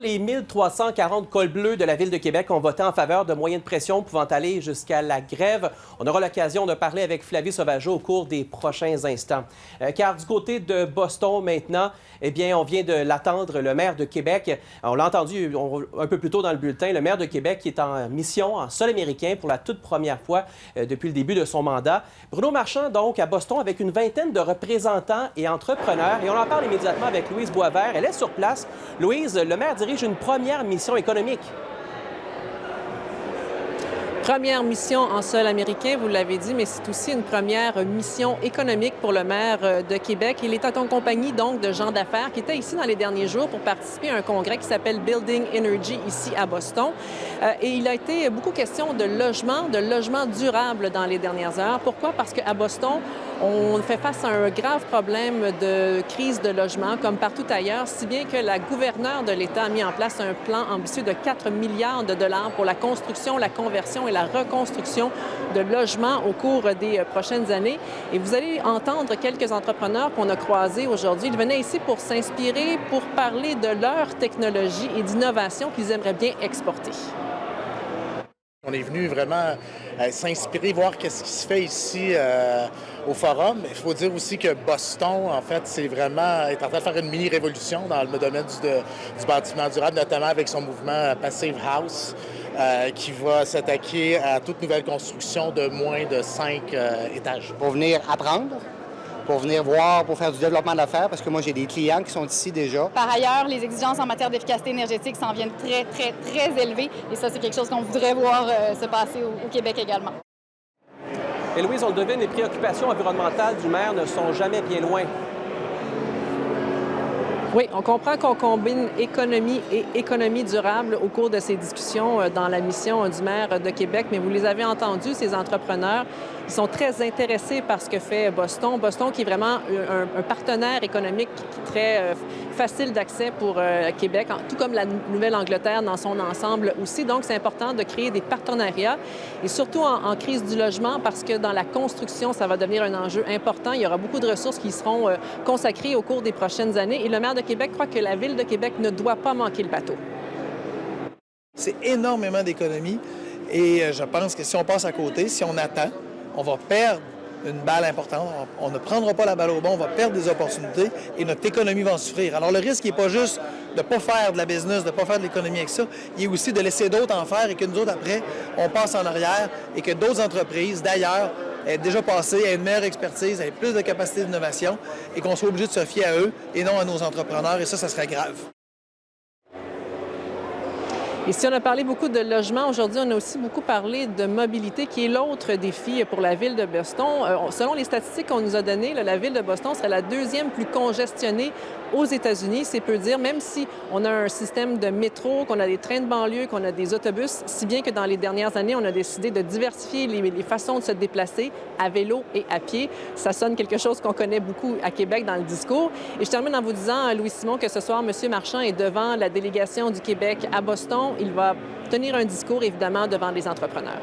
Les 1340 cols bleus de la Ville de Québec ont voté en faveur de moyens de pression pouvant aller jusqu'à la grève. On aura l'occasion de parler avec Flavie Sauvageau au cours des prochains instants. Car du côté de Boston maintenant, eh bien, on vient de l'attendre, le maire de Québec. On l'a entendu un peu plus tôt dans le bulletin, le maire de Québec qui est en mission en sol américain pour la toute première fois depuis le début de son mandat. Bruno Marchand, donc, à Boston avec une vingtaine de représentants et entrepreneurs. Et on en parle immédiatement avec Louise Boisvert. Elle est sur place. Louise, le maire dirige une première mission économique. Première mission en sol américain, vous l'avez dit, mais c'est aussi une première mission économique pour le maire de Québec. Il est en compagnie donc de gens d'affaires qui étaient ici dans les derniers jours pour participer à un congrès qui s'appelle Building Energy ici à Boston. Et il a été beaucoup question de logement durable dans les dernières heures. Pourquoi? Parce qu'à Boston, on fait face à un grave problème de crise de logement, comme partout ailleurs, si bien que la gouverneure de l'État a mis en place un plan ambitieux de 4 milliards de dollars pour la construction, la conversion et la reconstruction de logements au cours des prochaines années. Et vous allez entendre quelques entrepreneurs qu'on a croisés aujourd'hui. Ils venaient ici pour s'inspirer, pour parler de leur technologie et d'innovation qu'ils aimeraient bien exporter. On est venu vraiment s'inspirer, voir qu'est-ce qui se fait ici au Forum. Il faut dire aussi que Boston, en fait, est en train de faire une mini-révolution dans le domaine du bâtiment durable, notamment avec son mouvement Passive House, qui va s'attaquer à toute nouvelle construction de moins de 5 étages. Pour venir apprendre, pour venir voir, pour faire du développement d'affaires, parce que moi, j'ai des clients qui sont ici déjà. Par ailleurs, les exigences en matière d'efficacité énergétique s'en viennent très, très, très élevées. Et ça, c'est quelque chose qu'on voudrait voir se passer au Québec également. Et Louise, on le devine, les préoccupations environnementales du maire ne sont jamais bien loin. Oui, on comprend qu'on combine économie et économie durable au cours de ces discussions dans la mission du maire de Québec, mais vous les avez entendus, ces entrepreneurs, ils sont très intéressés par ce que fait Boston. Boston qui est vraiment un partenaire économique très facile d'accès pour Québec, tout comme la Nouvelle-Angleterre dans son ensemble aussi. Donc, c'est important de créer des partenariats et surtout en crise du logement parce que dans la construction, ça va devenir un enjeu important. Il y aura beaucoup de ressources qui seront consacrées au cours des prochaines années et le maire de Québec croit que la Ville de Québec ne doit pas manquer le bateau. C'est énormément d'économies et je pense que si on passe à côté, si on attend, on va perdre une balle importante. On ne prendra pas la balle au bon, on va perdre des opportunités et notre économie va en souffrir. Alors le risque n'est pas juste de ne pas faire de la business, de ne pas faire de l'économie avec ça, il est aussi de laisser d'autres en faire et que nous autres, après, on passe en arrière et que d'autres entreprises, d'ailleurs, aient déjà passé, aient une meilleure expertise, aient plus de capacité d'innovation et qu'on soit obligé de se fier à eux et non à nos entrepreneurs. Et ça serait grave. Et si on a parlé beaucoup de logement, aujourd'hui, on a aussi beaucoup parlé de mobilité, qui est l'autre défi pour la Ville de Boston. Selon les statistiques qu'on nous a données, la Ville de Boston serait la deuxième plus congestionnée aux États-Unis, c'est peu dire, même si on a un système de métro, qu'on a des trains de banlieue, qu'on a des autobus, si bien que dans les dernières années, on a décidé de diversifier les façons de se déplacer à vélo et à pied. Ça sonne quelque chose qu'on connaît beaucoup à Québec dans le discours. Et je termine en vous disant, Louis-Simon, que ce soir, M. Marchand est devant la délégation du Québec à Boston. Il va tenir un discours, évidemment, devant les entrepreneurs.